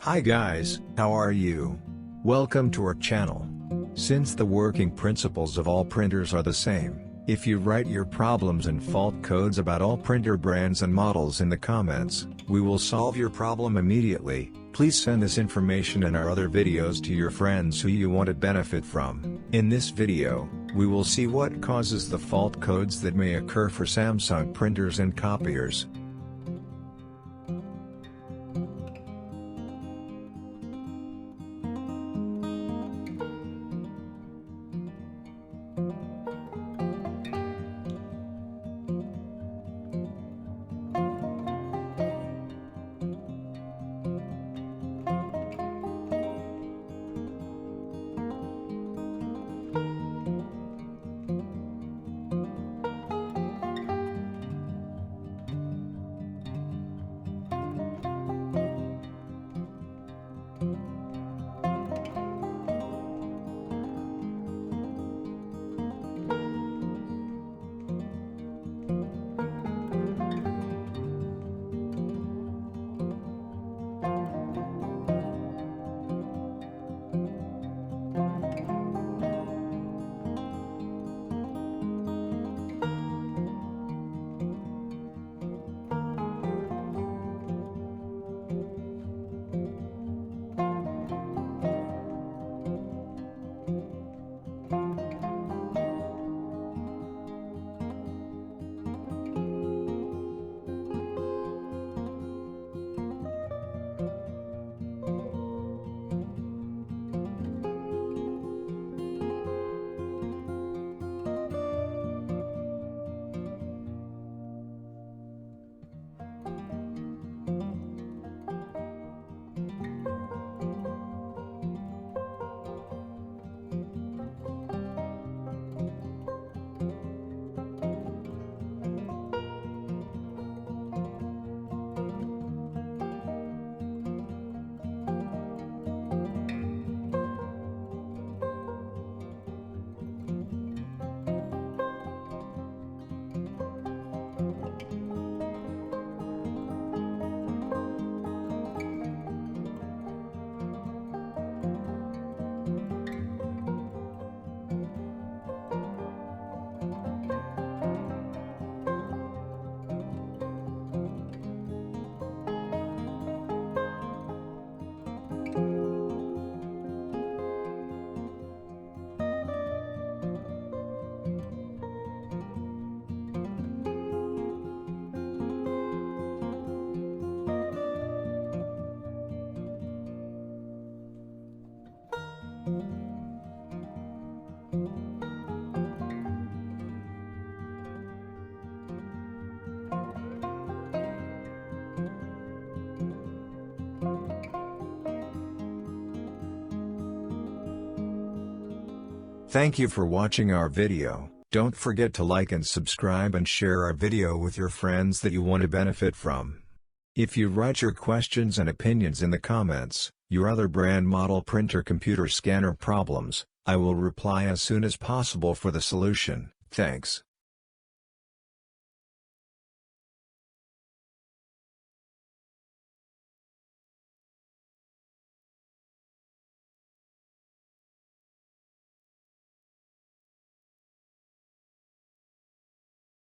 Hi guys, how are you? Welcome to our channel. Since the working principles of all printers are the same, if you write your problems and fault codes about all printer brands and models in the comments, we will solve your problem immediately. Please send this information and our other videos to your friends who you want to benefit from. In this video, we will see what causes the fault codes that may occur for Samsung printers and copiers. Thank you for watching our video. Don't forget to like and subscribe and share our video with your friends that you want to benefit from. If you write your questions and opinions in the comments, your other brand model printer computer scanner problems, I will reply as soon as possible for the solution. Thanks.